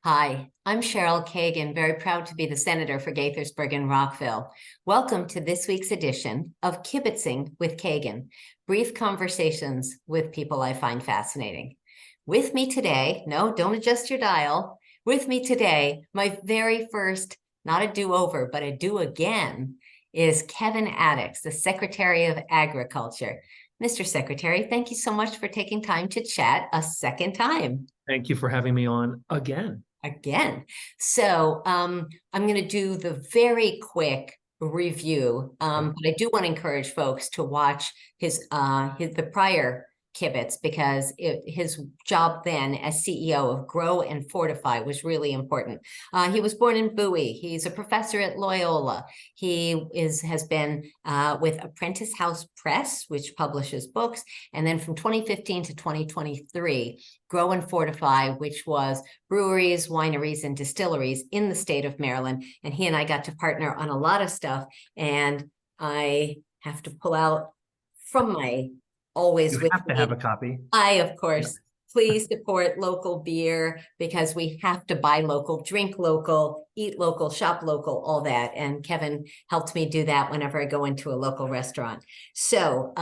Hi, I'm Cheryl Kagan, very proud to be the senator for Gaithersburg and Rockville. Welcome to this week's edition of Kibbitzing with Kagan, brief conversations with people I find fascinating. With me today, no, don't adjust your dial. With me today, my very first, not a do-over, but a do-again, is Kevin Atticks, the Secretary of Agriculture. Mr. Secretary, thank you so much for taking time to chat a second time. Thank you for having me on again. So I'm going to do the very quick review, but I do want to encourage folks to watch the prior Kibitz because his job then as CEO of Grow and Fortify was really important. He was born in Bowie. He's a professor at Loyola. He has been with Apprentice House Press, which publishes books, and then from 2015 to 2023, Grow and Fortify, which was breweries, wineries, and distilleries in the state of Maryland. And he and I got to partner on a lot of stuff. And I have to pull out from my always You with have to me. have a copy. Of course, please support local beer because we have to buy local, drink local, eat local, shop local, all that. And Kevin helped me do that whenever I go into a local restaurant. So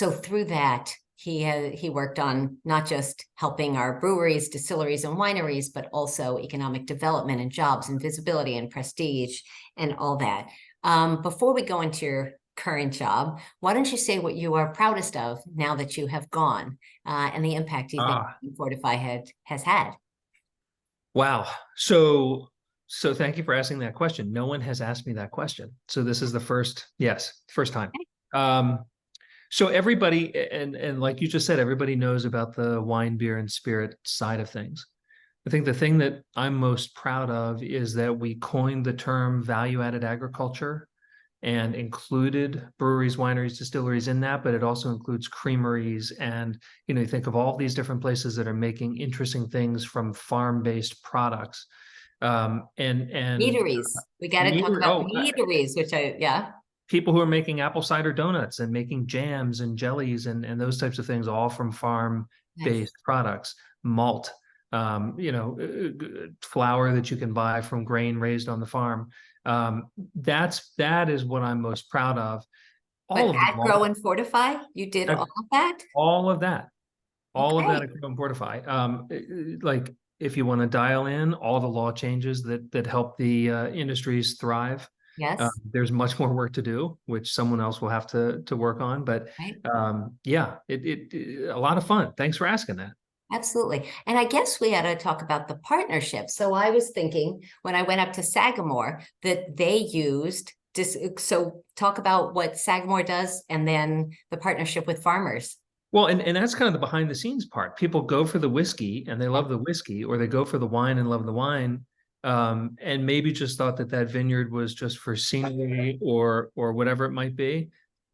through that, he worked on not just helping our breweries, distilleries, and wineries, but also economic development and jobs and visibility and prestige and all that. Before we go into your current job, why don't you say what you are proudest of now that you have gone and the impact you think Fortify has had? Wow. So thank you for asking that question. No one has asked me that question. So this is the first time. So everybody, and like you just said, everybody knows about the wine, beer, and spirit side of things. I think the thing that I'm most proud of is that we coined the term value-added agriculture and included breweries, wineries, distilleries in that, but it also includes creameries. And, you think of all these different places that are making interesting things from farm-based products. And Meaderies. We got to talk about meaderies, people who are making apple cider donuts and making jams and jellies and those types of things, all from farm-based products, malt, flour that you can buy from grain raised on the farm. That is what I'm most proud of. But at Grow and Fortify, you did all of that? All of that at Grow and Fortify. Like if you want to dial in all the law changes that help the industries thrive. Yes. There's much more work to do, which someone else will have to work on. But a lot of fun. Thanks for asking that. Absolutely. And I guess we had to talk about the partnership. So I was thinking when I went up to Sagamore that they used this. So talk about what Sagamore does and then the partnership with farmers. Well, and that's kind of the behind the scenes part. People go for the whiskey and they love the whiskey, or they go for the wine and love the wine. And maybe just thought that vineyard was just for scenery or whatever it might be.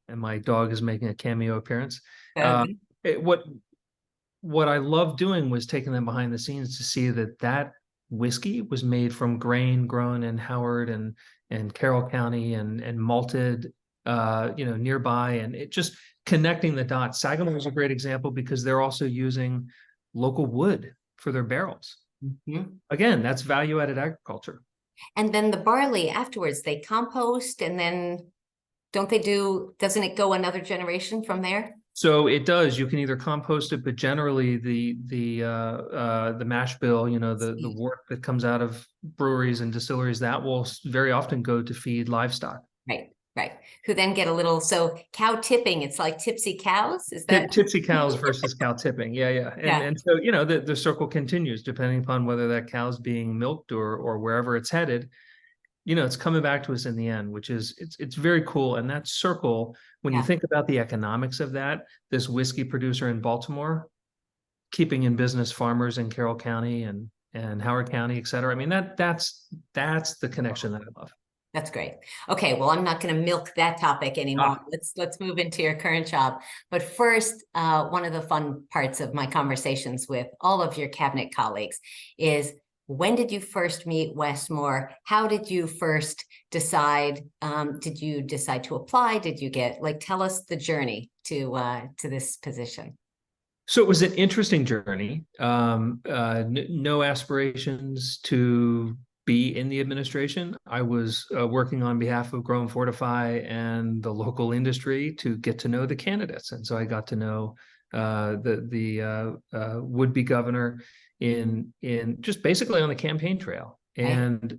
And my dog is making a cameo appearance. What I loved doing was taking them behind the scenes to see that whiskey was made from grain grown in Howard and Carroll County and malted, nearby, and it just connecting the dots. Sagamore is a great example because they're also using local wood for their barrels. Mm-hmm. Again, that's value-added agriculture. And then the barley afterwards, they compost, and then doesn't it go another generation from there? So it does. You can either compost it, but generally the mash bill, the wort that comes out of breweries and distilleries, that will very often go to feed livestock. Right. Who then get a little, so cow tipping, it's like tipsy cows? Is that tipsy cows versus cow tipping? Yeah. And so, the circle continues depending upon whether that cow's being milked or wherever it's headed. It's coming back to us in the end, which is it's very cool. And that circle, when you think about the economics of that, this whiskey producer in Baltimore, keeping in business farmers in Carroll County and Howard County, et cetera. I mean, that's the connection that I love. That's great. Okay, well, I'm not going to milk that topic anymore. Let's move into your current job. But first, one of the fun parts of my conversations with all of your cabinet colleagues is, when did you first meet Westmore? How did you first decide? Did you decide to apply? Did you tell us the journey to this position? So it was an interesting journey. No aspirations to be in the administration. I was working on behalf of Grow and Fortify and the local industry to get to know the candidates, and so I got to know the would-be governor in just basically on the campaign trail. Right? And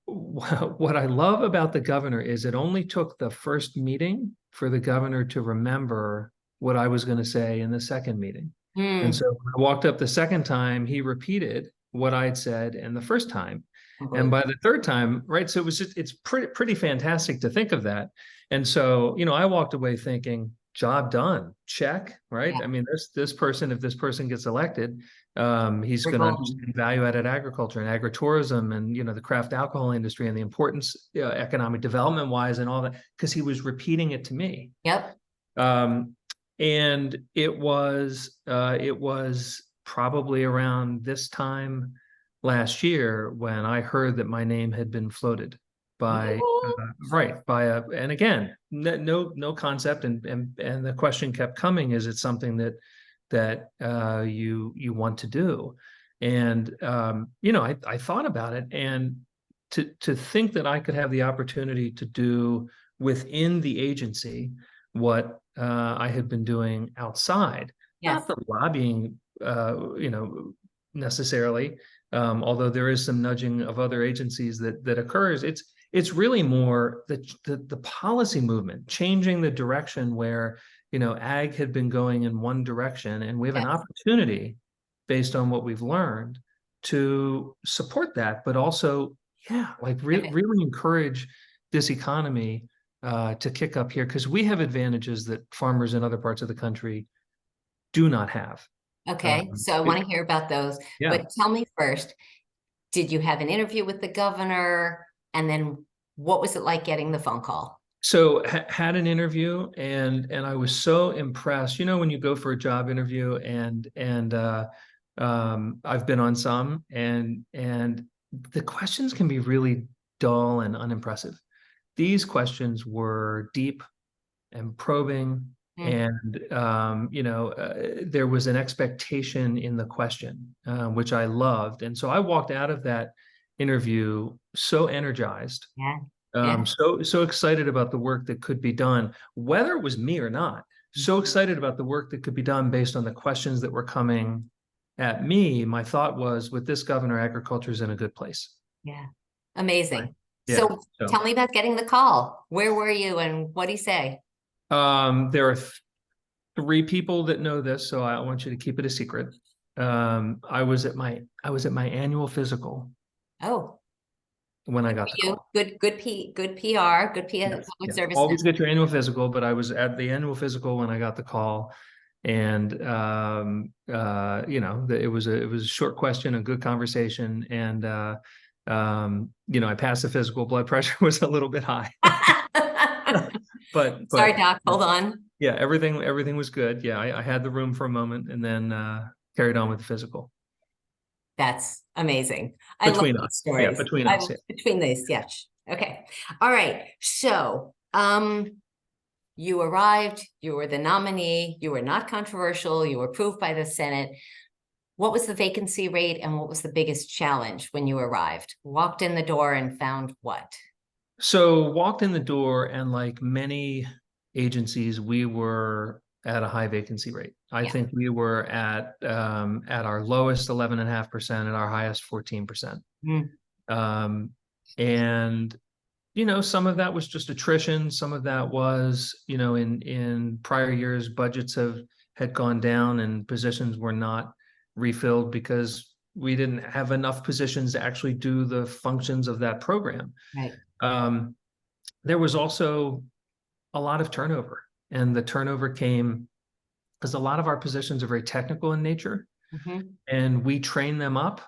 what I love about the governor is it only took the first meeting for the governor to remember what I was going to say in the second meeting. And Hmm. so when I walked up the second time, he repeated what I'd said in the first time. And by Unbelievable. the third time, right, so it was just, it's pretty fantastic to think of that. And so, I walked away thinking, job done, check, right? Yeah, I mean, this person, if this person gets elected, he's we're going to golden. understand value-added agriculture and agritourism and the craft alcohol industry and the importance economic development wise and all that, because he was repeating it to me. Yep. Um, and it was probably around this time last year when I heard that my name had been floated by right by a, and again, no concept, and the question kept coming, is it something that you want to do? And I thought about it, and to think that I could have the opportunity to do within the agency what I had been doing outside, Yes. not the lobbying, necessarily, although there is some nudging of other agencies that occurs. It's really more the policy movement, changing the direction where ag had been going in one direction, and we have an Yes. opportunity based on what we've learned to support that, but also, yeah, like Okay. really encourage this economy to kick up here, because we have advantages that farmers in other parts of the country do not have. Okay. So I want to hear about those, Yeah. but tell me first, did you have an interview with the governor? And then what was it like getting the phone call? So had an interview, and I was so impressed. When you go for a job interview, and I've been on some, and the questions can be really dull and unimpressive. These questions were deep and probing, Hmm. and there was an expectation in the question, which I loved. And so I walked out of that interview so energized, Yeah. Yeah. so excited about the work that could be done, whether it was me or not. So excited about the work that could be done based on the questions that were coming at me. My thought was, with this governor, agriculture is in a good place. Yeah. Right. Amazing. Yeah. So So tell me about getting the call. Where were you and what did he say? there are three people that know this, so I want you to keep it a secret. I was at my annual physical Oh, when I good got the for you. call. Good PR, good Yes, public yes. service. Always get your annual physical, but I was at the annual physical when I got the call, and it was a short question, a good conversation, and I passed the physical. Blood pressure was a little bit high, Sorry, but Doc. Hold on. yeah, everything was good. Yeah, I had the room for a moment, and then carried on with the physical. That's amazing. I love Between these us. Yeah, stories. between us. Yeah. Between these, yes. Okay. All right. So, you arrived, you were the nominee, you were not controversial, you were approved by the Senate. What was the vacancy rate and what was the biggest challenge when you arrived? Walked in the door and found what? So walked in the door, and like many agencies, we were at a high vacancy rate. I Yeah. think we were at our lowest 11.5%, at our highest 14%. Mm. Um, and some of that was just attrition. Some of that was, in prior years, budgets had gone down and positions were not refilled because we didn't have enough positions to actually do the functions of that program. Right. Um, there was also a lot of turnover, and the turnover came because a lot of our positions are very technical in nature, Mhm. and we train them up.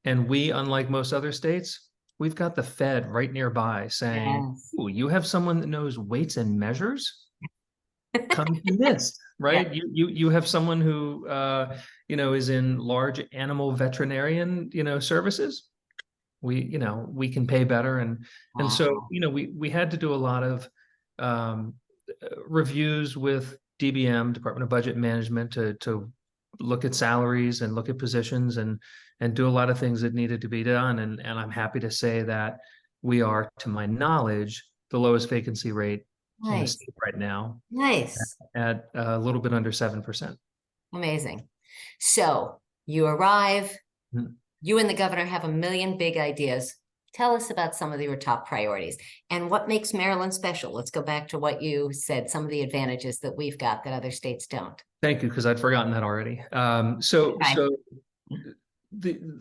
And we, unlike most other states, we've got the Fed right nearby saying, Yes. "Oh, you have someone that knows weights and measures? Come do this." Yeah. Right? You have someone who is in large animal veterinarian services. We can pay better, and so Wow. we had to do a lot of um, reviews with DBM, Department of Budget Management, to look at salaries and look at positions and do a lot of things that needed to be done. And I'm happy to say that we are, to my knowledge, the lowest vacancy rate in the Nice, state right now nice, at a little bit under 7%. amazing. So you arrive, Mhm. you and the governor have a million big ideas. Tell us about some of your top priorities and what makes Maryland special. Let's go back to what you said, some of the advantages that we've got that other states don't. Thank you, because I'd forgotten that already. Okay.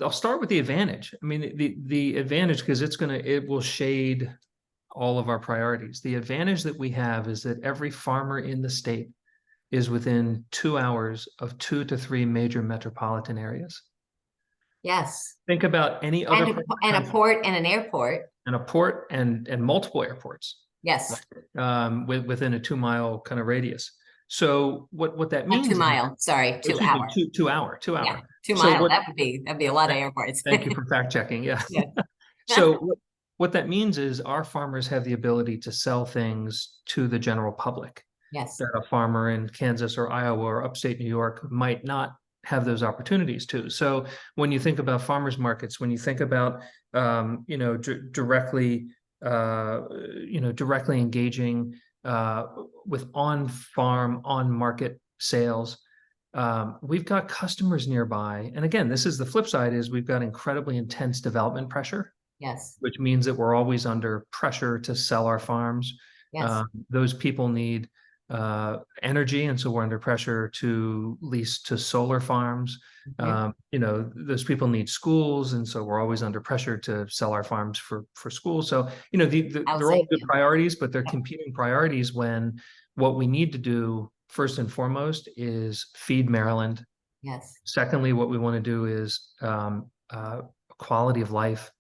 I'll start with the advantage. I mean, the advantage, because it will shade all of our priorities. The advantage that we have is that every farmer in the state is within 2 hours of 2 to 3 major metropolitan areas. Yes. Think about any other And a port and an airport. and a port and multiple airports. Yes. Right? Within a 2 mile kind of radius. So what that Not means 2 mile, sorry, 2 excuse me, hour. 2 hour. Yeah, 2 So mile. That'd be a lot of airports. thank you for fact checking. Yeah. Yeah. So what that means is our farmers have the ability to sell things to the general public Yes. that a farmer in Kansas or Iowa or upstate New York might not have those opportunities to. So when you think about farmers markets, when you think about directly directly engaging with on-farm, on-market sales, we've got customers nearby. And again, this is the flip side, is we've got incredibly intense development pressure, Yes. which means that we're always under pressure to sell our farms. Yes. Those people need energy, and so we're under pressure to lease to solar farms. Those people need schools, and so we're always under pressure to sell our farms for schools. So they're all good priorities, but they're competing priorities when what we need to do first and foremost is feed Maryland. Yes. Secondly, what we want to do is quality of life.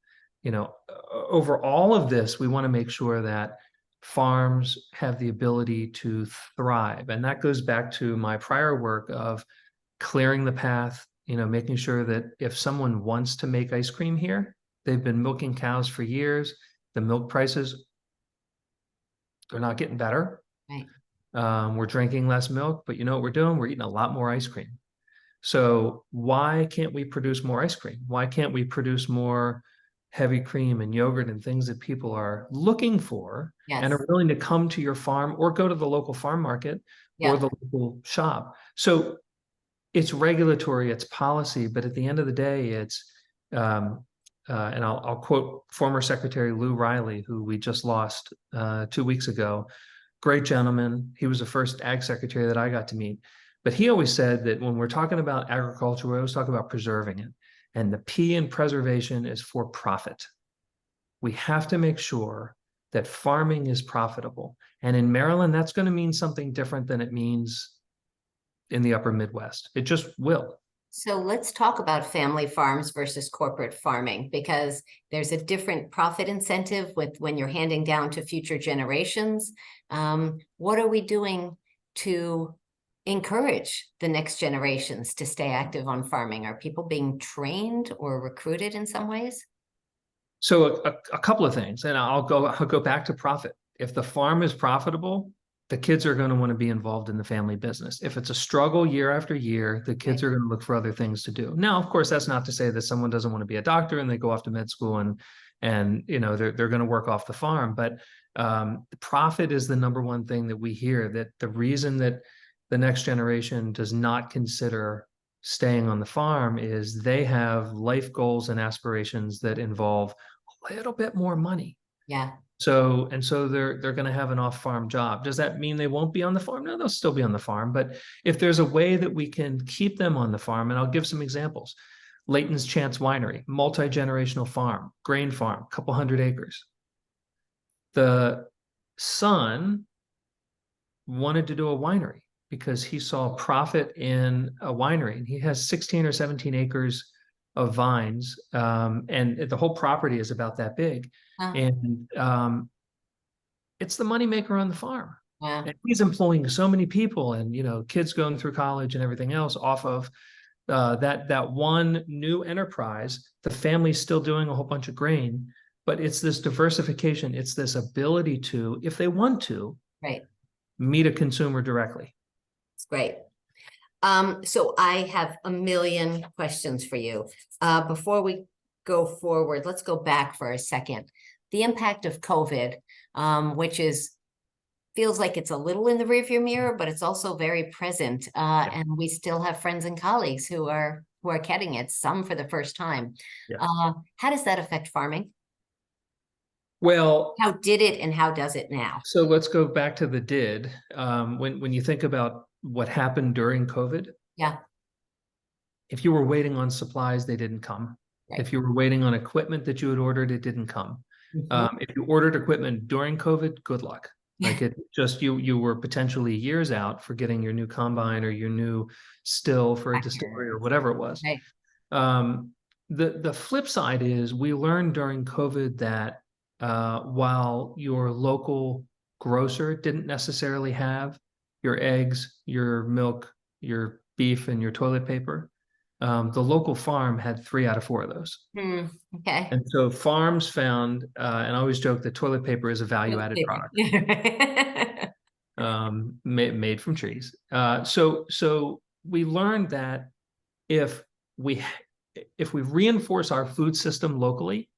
Over all of this, we want to make sure that farms have the ability to thrive. And that goes back to my prior work of clearing the path, making sure that if someone wants to make ice cream here, they've been milking cows for years, the milk prices, they're not getting better. Right. We're drinking less milk, but you know what we're doing? We're eating a lot more ice cream. So why can't we produce more ice cream? Why can't we produce more heavy cream and yogurt and things that people are looking for and are willing to come to your farm or go to the local farm market or the local shop? So it's regulatory, it's policy, but at the end of the day, it's and I'll quote former Secretary Lou Riley, who we just lost 2 weeks ago. Great gentleman. He was the first ag secretary that I got to meet. But he always said that when we're talking about agriculture, we always talk about preserving it. And the P in preservation is for profit. We have to make sure that farming is profitable. And in Maryland, that's going to mean something different than it means in the upper Midwest. It just will. So let's talk about family farms versus corporate farming, because there's a different profit incentive with when you're handing down to future generations. What are we doing to encourage the next generations to stay active on farming? Are people being trained or recruited in some ways? So a couple of things, and I'll go back to profit. If the farm is profitable, the kids are going to want to be involved in the family business. If it's a struggle year after year, the kids are going to look for other things to do. Now, of course, that's not to say that someone doesn't want to be a doctor and they go off to med school and they're going to work off the farm. But profit is the number one thing that we hear, that the reason that the next generation does not consider staying on the farm is they have life goals and aspirations that involve a little bit more money. Yeah. So they're going to have an off-farm job. Does that mean they won't be on the farm? No, they'll still be on the farm. But if there's a way that we can keep them on the farm, and I'll give some examples. Layton's Chance Winery, multi-generational farm, grain farm, a couple 100 acres. The son wanted to do a winery because he saw profit in a winery. And he has 16 or 17 acres of vines, and the whole property is about that big. And it's the moneymaker on the farm. Wow. And he's employing so many people, and kids going through college and everything else off of that one new enterprise. The family's still doing a whole bunch of grain, but it's this diversification. It's this ability to, if they want to, right, meet a consumer directly. It's great. So I have a million questions for you. Before we go forward, let's go back for a second. The impact of COVID, which feels like it's a little in the rearview mirror, but it's also very present. Yeah. And we still have friends and colleagues who are getting it, some for the first time. Yeah. How does that affect farming? Well, How did it and how does it now? so let's go back to the did. When you think about what happened during COVID, Yeah, if you were waiting on supplies, they didn't come. right. If you were waiting on equipment that you had ordered, it didn't come. Mhm. If you ordered equipment during COVID, good luck. Like it just you were potentially years out for getting your new combine or your new still for a distillery or whatever it was. Right. Um, the flip side is we learned during COVID that while your local grocer didn't necessarily have your eggs, your milk, your beef, and your toilet paper, the local farm had 3 out of 4 of those. Okay. And so farms found, and I always joke that toilet paper is a value-added Paper. product, made from trees. So we learned that if we reinforce our food system locally,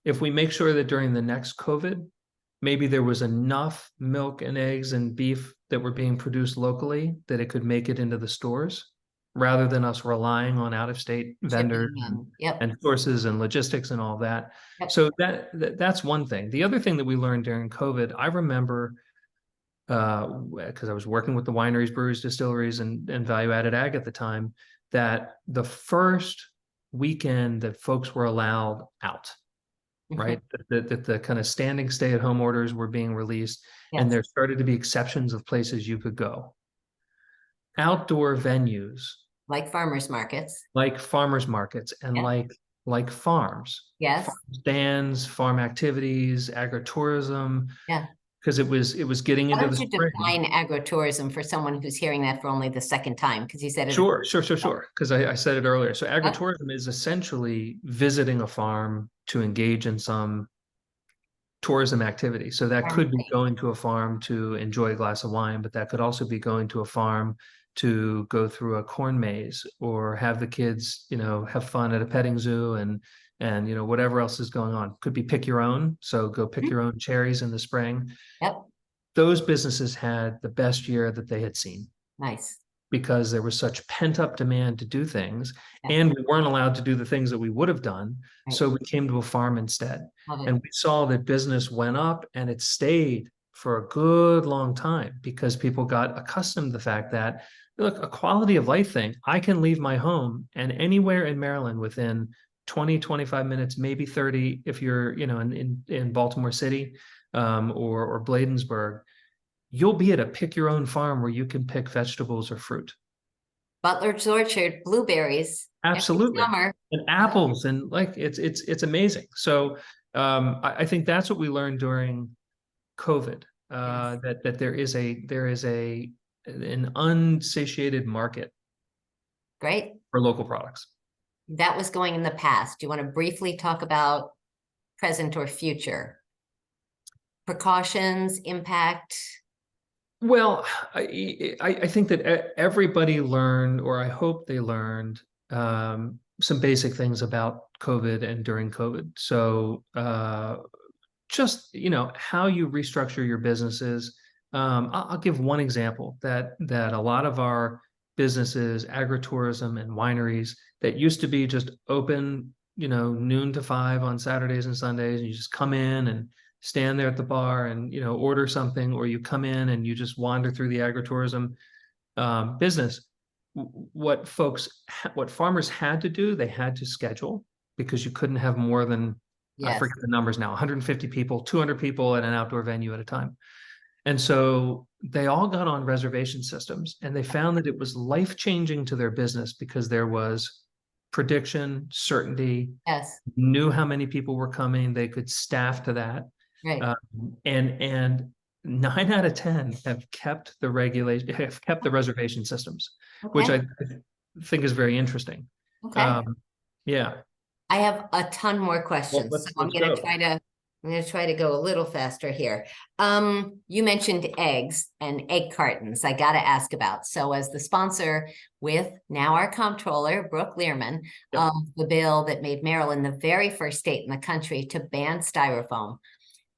if we make sure that during the next COVID, maybe there was enough milk and eggs and beef that were being produced locally that it could make it into the stores, rather than us relying on out-of-state vendors Shipping and, yep. and sources and logistics and all that. Yep. So that's one thing. The other thing that we learned during COVID, I remember, because I was working with the wineries, breweries, distilleries, and value-added ag at the time, that the first weekend that folks were allowed out, right? That the kind of standing stay-at-home orders were being released, and Yes. there started to be exceptions of places you could go. Outdoor venues, Like farmers markets. like farmers markets, and Yeah. like farms, Yes. farm stands, farm activities, agritourism, Yeah. because it was getting Why into the don't you spring. define agritourism for someone who's hearing that for only the second time? Because you said it. Sure. Because I said it earlier. So agritourism is essentially visiting a farm to engage in some tourism activity. So that could be going to a farm to enjoy a glass of wine, but that could also be going to a farm to go through a corn maze or have the kids, have fun at a petting zoo and whatever else is going on. Could be pick your own. So go pick your own cherries in the spring. Yep. Those businesses had the best year that they had seen. Nice. Because there was such pent-up demand to do things, Yeah. and we weren't allowed to do the things that we would have done. Right. So we came to a farm instead. And we saw that business went up and it stayed for a good long time because people got accustomed to the fact that, look, a quality of life thing, I can leave my home and anywhere in Maryland within 20, 25 minutes, maybe 30, if you're, in Baltimore City, or Bladensburg, you'll be at a pick your own farm where you can pick vegetables or fruit. Butler's Orchard, blueberries. Absolutely. Summer. And apples, and like it's amazing. So I think that's what we learned during COVID, Yes. that there is an unsatiated market Great. for local products. That was going in the past. Do you want to briefly talk about present or future? Precautions, impact? Well, I think that everybody learned, or I hope they learned, some basic things about COVID and during COVID. So just how you restructure your businesses. I'll give one example that a lot of our businesses, agritourism and wineries that used to be just open, noon to 5 on Saturdays and Sundays, and you just come in and stand there at the bar and order something, or you come in and you just wander through the agritourism business. What farmers had to do, they had to schedule, because you couldn't have more than, I forget the numbers now, 150 people, 200 people at an outdoor venue at a time. And so they all got on reservation systems, and they found that it was life-changing to their business because there was prediction, certainty, knew how many people were coming, they could staff to that. Right. And 9 out of 10 have kept the reservation systems, which I think is very interesting. Okay. Yeah. I have a ton more questions. Well, so I'm going to try to I'm going to try to go a little faster here. You mentioned eggs and egg cartons. I got to ask about. So as the sponsor with now our comptroller, Brooke Learman, Yep. of the bill that made Maryland the very first state in the country to ban styrofoam,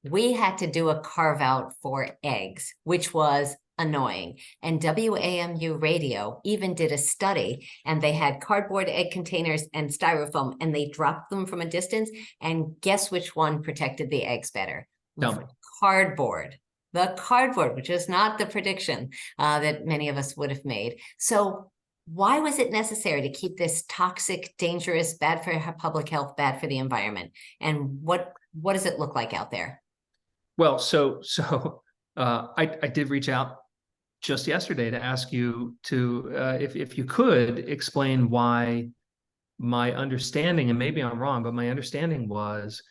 we had to do a carve out for eggs, which was annoying. And WAMU radio even did a study, and they had cardboard egg containers and styrofoam, and they dropped them from a distance. And guess which one protected the eggs better? Tell me. Cardboard. The cardboard, which is not the prediction that many of us would have made. So why was it necessary to keep this toxic, dangerous, bad for public health, bad for the environment? And what does it look like out there? Well, I did reach out just yesterday to ask you to, if you could explain why. My understanding, and maybe I'm wrong, but my understanding was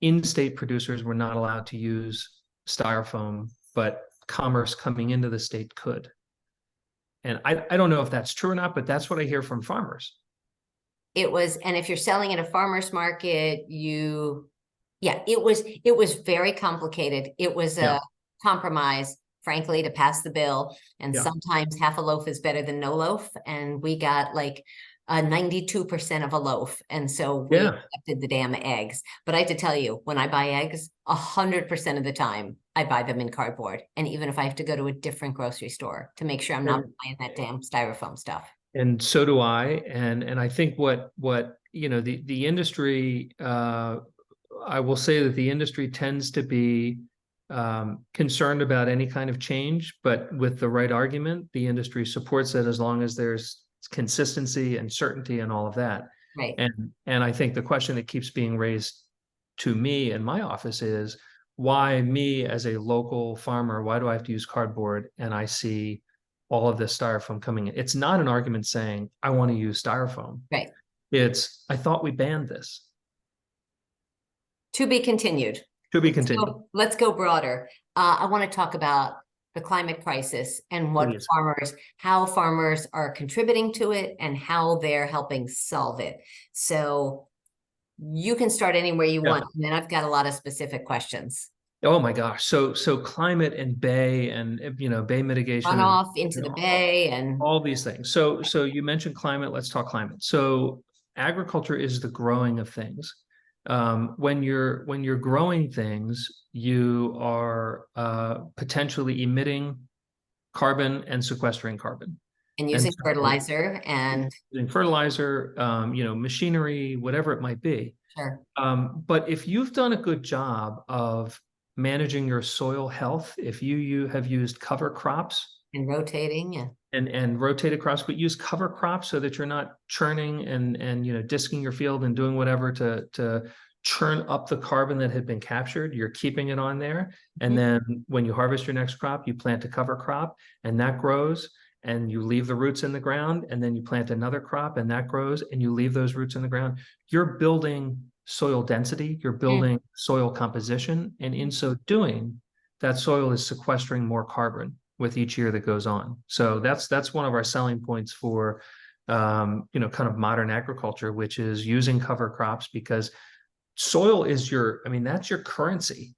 in-state producers were not allowed to use styrofoam, but commerce coming into the state could. And I don't know if that's true or not, but that's what I hear from farmers. It was, and if you're selling at a farmer's market, it was very complicated. It was a compromise, frankly, to pass the bill. And sometimes half a loaf is better than no loaf. And we got like 92% of a loaf. And so we accepted the damn eggs. But I have to tell you, when I buy eggs, 100% of the time, I buy them in cardboard. And even if I have to go to a different grocery store to make sure I'm not buying that damn styrofoam stuff. And so do I. And I think what the industry, I will say that the industry tends to be concerned about any kind of change, but with the right argument, the industry supports it as long as there's consistency and certainty and all of that. Right. And I think the question that keeps being raised to me in my office is, why me as a local farmer, why do I have to use cardboard? And I see all of this styrofoam coming in. It's not an argument saying I want to use styrofoam. Right. It's, I thought we banned this. To be continued. To be continued. So let's go broader. I want to talk about the climate crisis and what how farmers are contributing to it and how they're helping solve it. So you can start anywhere you want, and then I've got a lot of specific questions. Oh my gosh. So climate and bay and, bay mitigation. Runoff into the bay and all these things. So you mentioned climate, let's talk climate. So agriculture is the growing of things. When you're growing things, you are potentially emitting carbon and sequestering carbon. And using fertilizer and using fertilizer, machinery, whatever it might be. Sure. But if you've done a good job of managing your soil health, if you have used cover crops and rotating and rotated crops, but use cover crops so that you're not churning and disking your field and doing whatever to churn up the carbon that had been captured. You're keeping it on there. And then when you harvest your next crop, you plant a cover crop and that grows, and you leave the roots in the ground, and then you plant another crop and that grows, and you leave those roots in the ground. You're building soil density, you're building soil composition, and in so doing, that soil is sequestering more carbon with each year that goes on. So that's one of our selling points for kind of modern agriculture, which is using cover crops, because soil is that's your currency.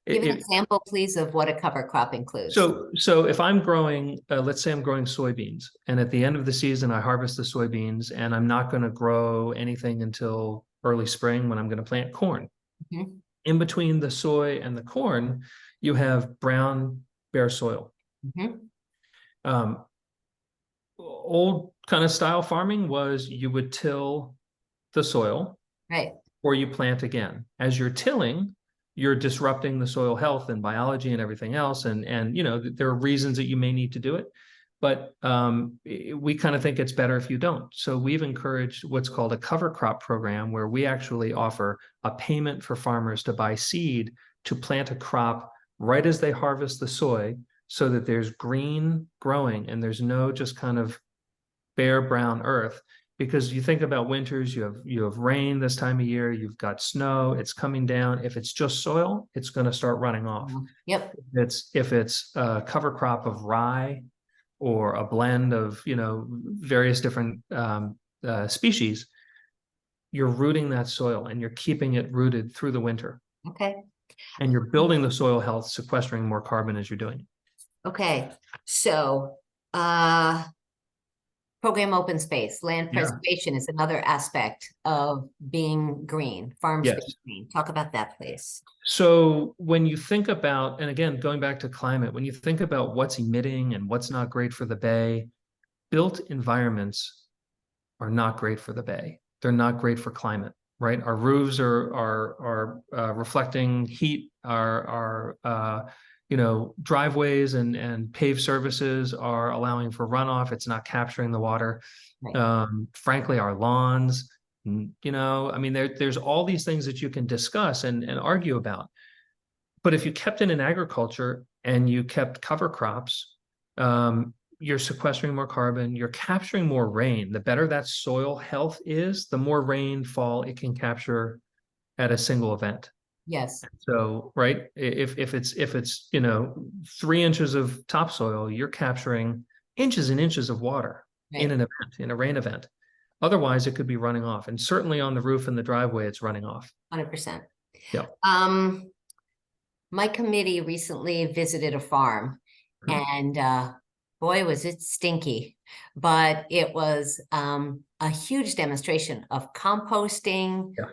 Give an example, please, of what a cover crop includes. So if I'm growing, let's say I'm growing soybeans, and at the end of the season, I harvest the soybeans, and I'm not going to grow anything until early spring when I'm going to plant corn. In between the soy and the corn, you have brown, bare soil. Old kind of style farming was you would till the soil, right, or you plant again. As you're tilling, you're disrupting the soil health and biology and everything else. And there are reasons that you may need to do it, but we kind of think it's better if you don't. So we've encouraged what's called a cover crop program, where we actually offer a payment for farmers to buy seed to plant a crop right as they harvest the soy, so that there's green growing and there's no just kind of bare brown earth. Because you think about winters, you have rain this time of year, you've got snow, it's coming down. If it's just soil, it's going to start running off. Yep. If it's a cover crop of rye or a blend of various different species, you're rooting that soil and you're keeping it rooted through the winter. Okay. And you're building the soil health, sequestering more carbon as you're doing it. Okay. So, program open space, land Yeah. preservation is another aspect of being green, farms being Yes. green. Talk about that, please. So when you think about, and again, going back to climate, when you think about what's emitting and what's not great for the bay, built environments are not great for the bay. They're not great for climate, right? Our roofs are reflecting heat. Our driveways and paved surfaces are allowing for runoff. It's not capturing the water. Right. Frankly, our lawns, I mean, there's all these things that you can discuss and argue about. But if you kept it in agriculture and you kept cover crops, you're sequestering more carbon, you're capturing more rain. The better that soil health is, the more rainfall it can capture at a single event. Yes. So, right, if it's 3 inches of topsoil, you're capturing inches and inches of water in Right. an event, in a rain event. Otherwise, it could be running off, and certainly on the roof and the driveway, it's running off. 100%. Yeah. My committee recently visited a farm, and boy, was it stinky. But it was a huge demonstration of composting, Yeah.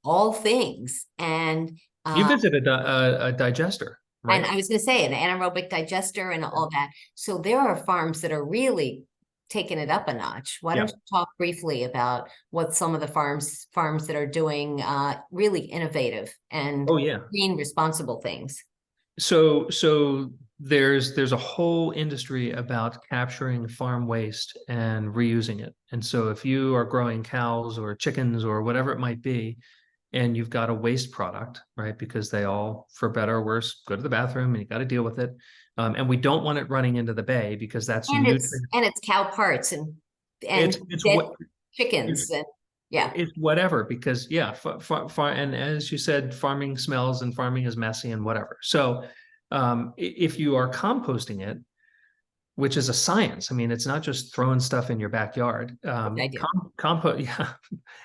all things. And You visited a digester, and right? I was going to say an anaerobic digester and all that. So there are farms that are really taking it up a notch. Why don't you talk briefly about what some of the farms that are doing really innovative and Oh yeah. green, responsible things? So there's a whole industry about capturing farm waste and reusing it. And so if you are growing cows or chickens or whatever it might be, and you've got a waste product, right? Because they all, for better or worse, go to the bathroom and you got to deal with it. And we don't want it running into the bay because that's nutrient. And it's cow parts and It's dead what chickens and yeah. it's whatever, because yeah, and as you said, farming smells and farming is messy and whatever. So if you are composting it, which is a science. I mean, it's not just throwing stuff in your backyard. I do. Compost, yeah.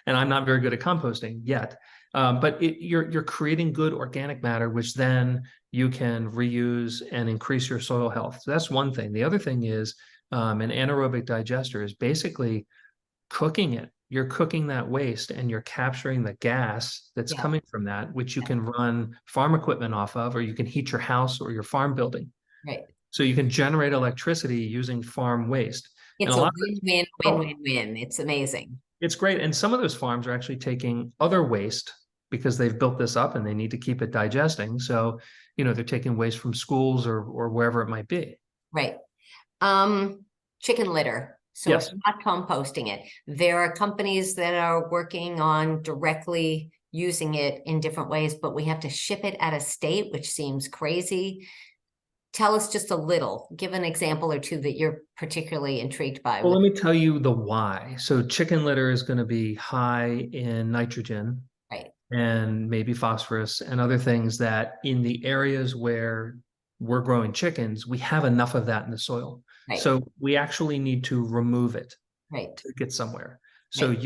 And I'm not very good at composting yet. But you're creating good organic matter, which then you can reuse and increase your soil health. So that's one thing. The other thing is an anaerobic digester is basically cooking it. You're cooking that waste and you're capturing the gas that's Yeah. coming from that, which you Yeah. can run farm equipment off of, or you can heat your house or your farm building. Right. So you can generate electricity using farm waste. And It's a a lot of win-win, oh, win-win-win. It's amazing. it's great. And some of those farms are actually taking other waste because they've built this up and they need to keep it digesting. So, they're taking waste from schools or wherever it might be. Right. Chicken litter. So if Yes. you're not composting it, there are companies that are working on directly using it in different ways, but we have to ship it out of state, which seems crazy. Tell us just a little, give an example or two that you're particularly intrigued by. Well, let me tell you the why. So chicken litter is going to be high in nitrogen Right. and maybe phosphorus and other things that in the areas where we're growing chickens, we have enough of that in the soil. Right. So we actually need to remove it Right. to get somewhere. So Right.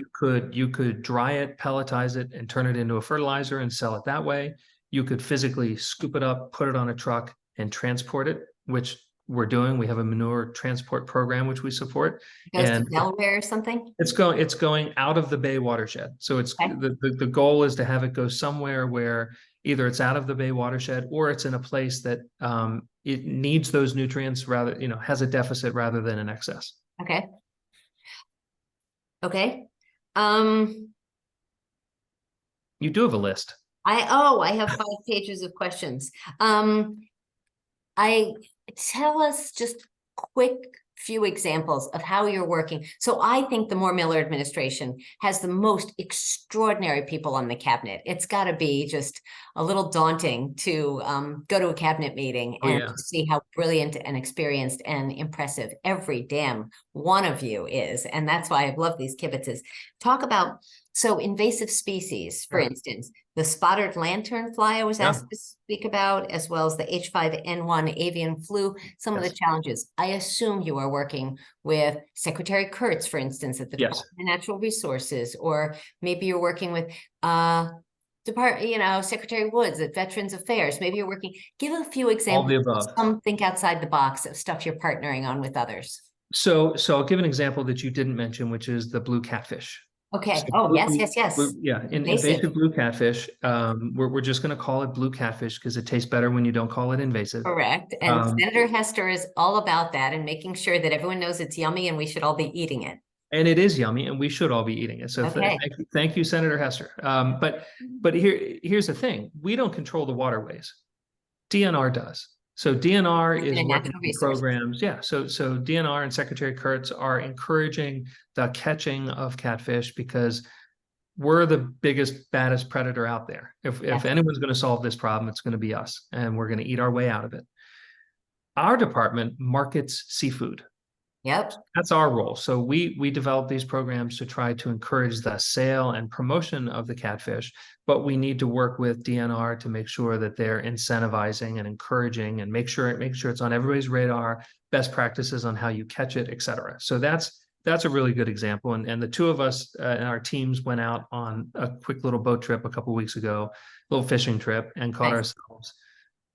you could dry it, pelletize it, and turn it into a fertilizer and sell it that way. You could physically scoop it up, put it on a truck, and transport it, which we're doing. We have a manure transport program which we support. It goes And to Delaware or something? it's going out of the bay watershed. So it's Okay. the goal is to have it go somewhere where either it's out of the bay watershed or it's in a place that it needs those nutrients rather, has a deficit rather than an excess. Okay. Okay. You do have a list. I have 5 pages of questions. Tell us just quick few examples of how you're working. So I think the Moore Miller administration has the most extraordinary people on the cabinet. It's got to be just a little daunting to go to a cabinet meeting and to see how brilliant and experienced and impressive every damn one of you is. And that's why I've loved these kibitzes. Talk about, so invasive species, for instance, the spotted lanternfly I was asked to speak about, as well as the H5N1 avian flu, some of the challenges. I assume you are working with Secretary Kurtz, for instance, at the Department of Natural Resources, or maybe you're working with Secretary Woods at Veterans Affairs. Maybe you're working, give a few All the examples, above. some think outside the box of stuff you're partnering on with others. So I'll give an example that you didn't mention, which is the blue catfish. So Okay. Oh, yes, yes, yes. yeah, Invasive. invasive blue catfish. We're just going to call it blue catfish because it tastes better when you don't call it invasive. Correct. And Senator Hester is all about that and making sure that everyone knows it's yummy and we should all be eating it. And it is yummy, and we should all be eating it. So Okay. thank you, Senator Hester. But here's the thing: we don't control the waterways. DNR does. So DNR is working on programs. Yeah. So DNR and Secretary Kurtz are encouraging the catching of catfish because we're the biggest, baddest predator out there. If anyone's going to solve this problem, it's going to be us, and we're going to eat our way out of it. Our department markets seafood. Yep. That's our role. So we develop these programs to try to encourage the sale and promotion of the catfish, but we need to work with DNR to make sure that they're incentivizing and encouraging and make sure it's on everybody's radar, best practices on how you catch it, et cetera. So that's a really good example. And the two of us and our teams went out on a quick little boat trip a couple of weeks ago, little fishing trip, and caught ourselves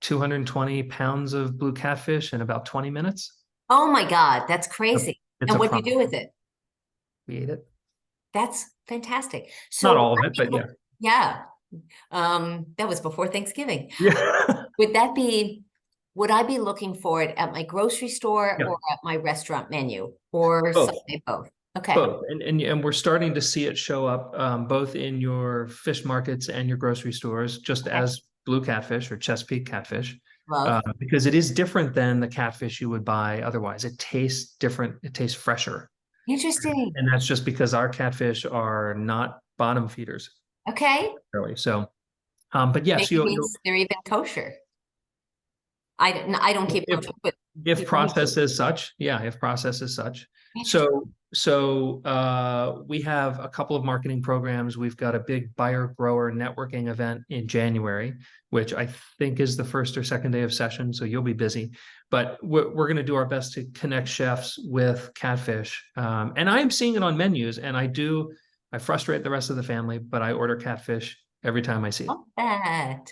220 pounds of blue catfish in about 20 minutes. Oh my God, that's crazy. And what do you do with it? We ate it. That's fantastic. So not all of it, but yeah. Yeah. That was before Thanksgiving. Yeah. Would I be looking for it at my grocery store or at my restaurant menu or something both? Okay. Both. And we're starting to see it show up both in your fish markets and your grocery stores, just as blue catfish or Chesapeake catfish. Because it is different than the catfish you would buy otherwise. It tastes different. It tastes fresher. Interesting. And that's just because our catfish are not bottom feeders. Okay. Really. So, but yes, they're even kosher. I don't keep kosher, but if processed as such, if processed as such. So we have a couple of marketing programs. We've got a big buyer grower networking event in January, which I think is the first or second day of session. So you'll be busy, but we're going to do our best to connect chefs with catfish. And I'm seeing it on menus, and I frustrate the rest of the family, but I order catfish every time I see it. That.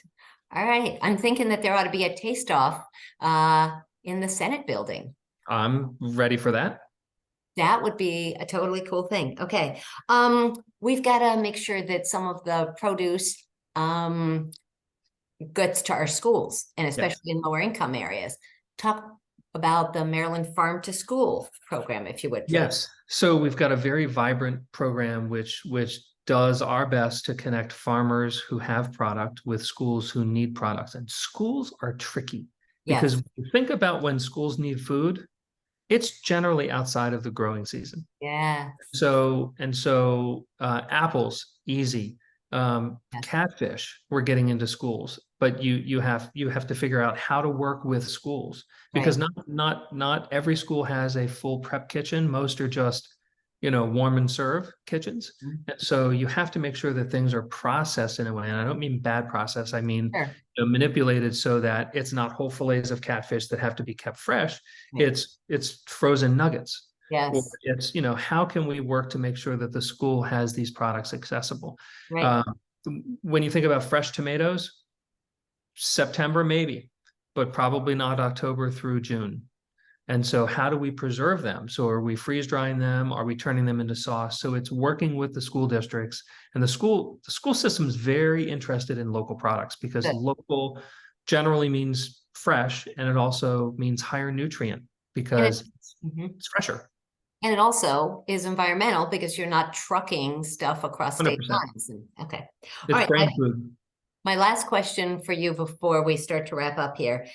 All right. I'm thinking that there ought to be a taste off in the Senate building. I'm ready for that. That would be a totally cool thing. Okay. We've got to make sure that some of the produce gets to our schools, and especially in lower income areas. Talk about the Maryland Farm to School program, if you would, please. Yes. So we've got a very vibrant program which does our best to connect farmers who have product with schools who need products. And schools are tricky because when you think about when schools need food, it's generally outside of the growing season. Yeah. So apples, easy. Catfish, we're getting into schools, but you have to figure out how to work with schools, because not every school has a full prep kitchen. Most are just warm and serve kitchens. And so you have to make sure that things are processed in a way, and I don't mean bad process, I mean manipulated so that it's not whole fillets of catfish that have to be kept fresh. It's frozen nuggets. Yes. Or it's how can we work to make sure that the school has these products accessible? When you think about fresh tomatoes, September maybe, but probably not October through June. And so how do we preserve them? So are we freeze drying them? Are we turning them into sauce? So it's working with the school districts, and the school system is very interested in local products, because local generally means fresh, and it also means higher nutrient because it's fresher. And it also is environmental because you're not trucking stuff across state 100%. lines. Okay. It's all right. Brain food. My last question for you before we start to wrap up here.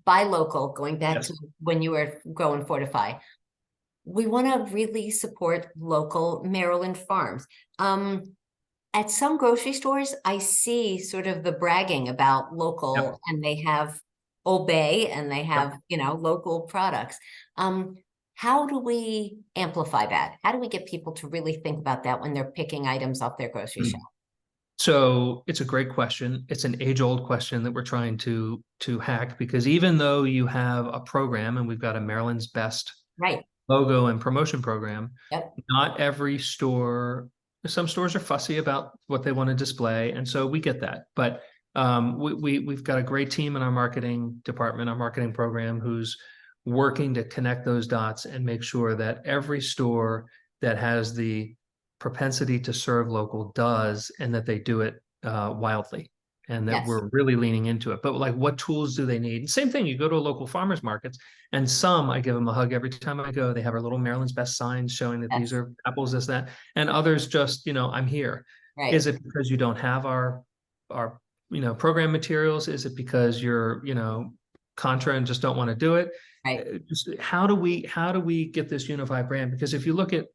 Buy local, going back to when you were growing Fortify. We want to really support local Maryland farms. At some grocery stores, I see sort of the bragging about local, and they have Old Bay and they have, local products. How do we amplify that? How do we get people to really think about that when they're picking items off their grocery shelf? So it's a great question. It's an age-old question that we're trying to hack, because even though you have a program, and we've got a Maryland's Best logo and promotion program, not every store some stores are fussy about what they want to display, and so we get that. But we've got a great team in our marketing department, our marketing program, who's working to connect those dots and make sure that every store that has the propensity to serve local does, and that they do it wildly, and that Yes, we're really leaning into it. But like, what tools do they need? Same thing, you go to a local farmers markets, and some, I give them a hug every time I go. They have our little Maryland's Best signs showing that these yes, are apples, this, that, and others just, I'm here. right, Is it because you don't have our program materials? Is it because you're contra and just don't want to do it? right. Just how do we get this unified brand? Because if you look at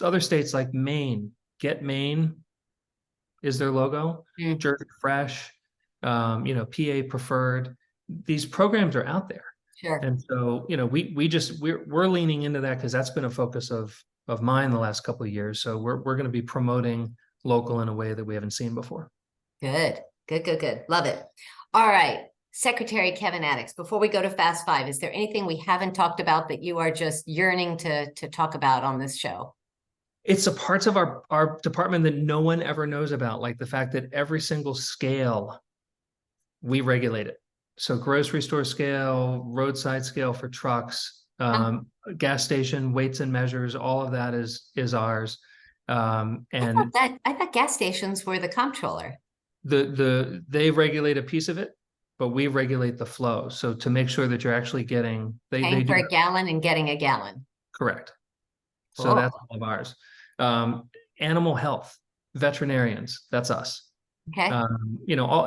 other states like Maine, Get Maine is their logo, Mm, Jersey Fresh, PA Preferred. These programs are out there, sure. and so we're leaning into that because that's been a focus of mine the last couple of years. So we're going to be promoting local in a way that we haven't seen before. Good, good, good, good. Love it. All right. Secretary Kevin Atticks, before we go to Fast Five, is there anything we haven't talked about that you are just yearning to talk about on this show? It's the parts of our department that no one ever knows about, like the fact that every single scale we regulate it. So grocery store scale, roadside scale for trucks, Huh? gas station weights and measures, all of that is ours. And I thought gas stations were the comptroller. they regulate a piece of it, but we regulate the flow. So to make sure that you're actually getting, they Paying for do a gallon and getting a gallon. correct. So Cool. that's all of ours. Um, Animal health, veterinarians, that's us. Okay.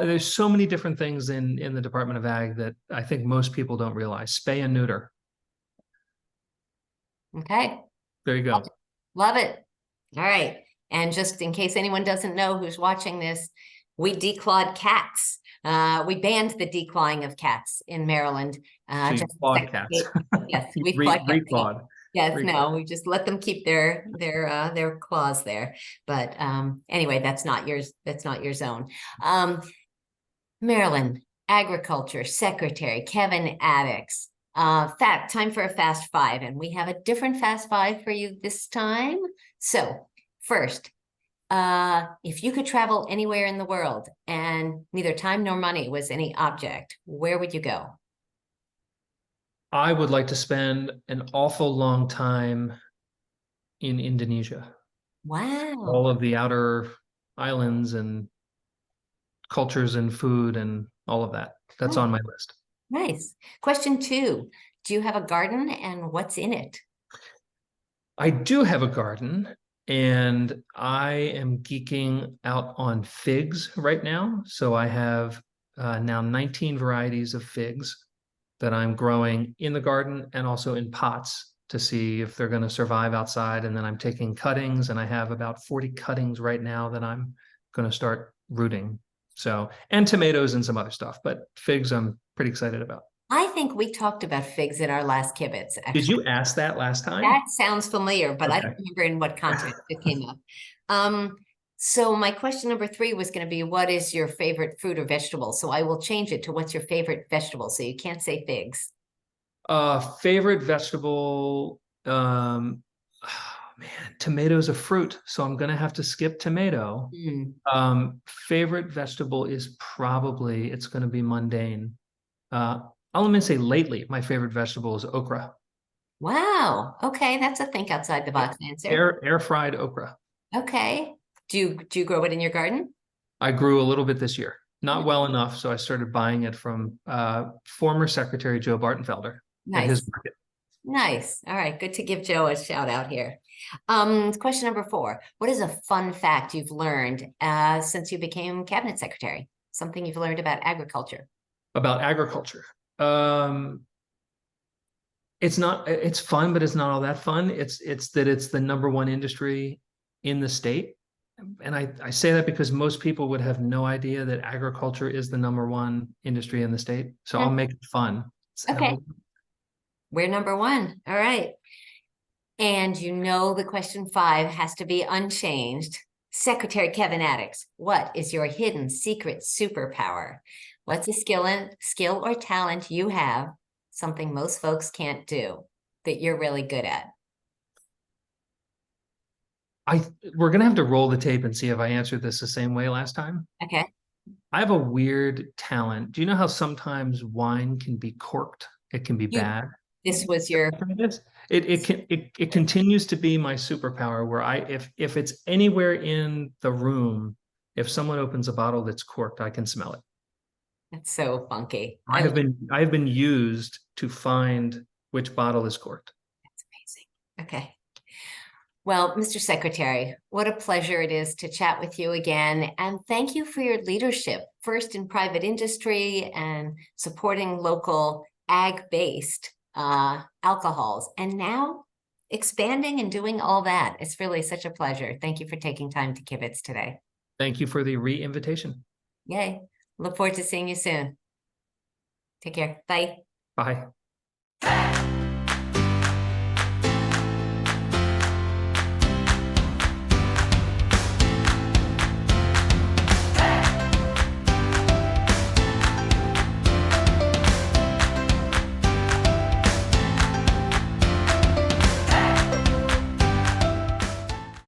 There's so many different things in the Department of Ag that I think most people don't realize. Spay and neuter. Okay. There you go. Love it. All right. And just in case anyone doesn't know who's watching this, we declawed cats. We banned the declawing of cats in Maryland. So you Just clawed cats. yes, we clawed cats. Reclawed. Yes, Reclawed. no, we just let them keep their claws there. But anyway, that's not yours. That's not your zone. Maryland Agriculture Secretary Kevin Atticks. Time for a Fast Five, and we have a different Fast Five for you this time. So first, if you could travel anywhere in the world and neither time nor money was any object, where would you go? I would like to spend an awful long time in Indonesia. Wow. All of the outer islands and cultures and food and all of that. That's Nice. on my list. Nice. Question two, do you have a garden and what's in it? I do have a garden, and I am geeking out on figs right now. So I have now 19 varieties of figs that I'm growing in the garden and also in pots to see if they're going to survive outside. And then I'm taking cuttings, and I have about 40 cuttings right now that I'm going to start rooting. So, and tomatoes and some other stuff, but figs I'm pretty excited about. I think we talked about figs in our last kibitz, Did actually. you ask that last time? That sounds familiar, but I Okay. don't remember in what context it came up. So my question number three was going to be, what is your favorite fruit or vegetable? So I will change it to what's your favorite vegetable? So you can't say figs. Favorite vegetable, man, tomato's a fruit, so I'm gonna have to skip tomato. Hmm. Favorite vegetable is probably, it's gonna be mundane. I'll even say lately, my favorite vegetable is okra. Wow. Okay, that's a think outside the box answer. Air fried okra. Okay. Do you grow it in your garden? I grew a little bit this year, not well enough, so I started buying it from former Secretary Joe Bartenfelder at his Nice. market. Nice. All right. Good to give Joe a shout out here. Question number four. What is a fun fact you've learned since you became cabinet secretary? Something you've learned about agriculture. About agriculture. It's fun, but it's not all that fun. It's that it's the number one industry in the state. And I say that because most people would have no idea that agriculture is the number one industry in the state. So I'll make it fun. Okay. We're number one. All right. And you know the question five has to be unchanged. Secretary Kevin Atticks, what is your hidden secret superpower? What's a skill or talent you have, something most folks can't do, that you're really good at? we're gonna have to roll the tape and see if I answered this the same way last time. Okay. I have a weird talent. Do you know how sometimes wine can be corked? It can be bad. This was your, It continues to be my superpower where if it's anywhere in the room, if someone opens a bottle that's corked, I can smell it. that's so funky. I have been used to find which bottle is corked. That's amazing. Okay. Well, Mr. Secretary, what a pleasure it is to chat with you again. And thank you for your leadership, first in private industry and supporting local ag-based alcohols, and now expanding and doing all that. It's really such a pleasure. Thank you for taking time to Kibitz today. Thank you for the re-invitation. Yay. Look forward to seeing you soon. Take care. Bye. Bye.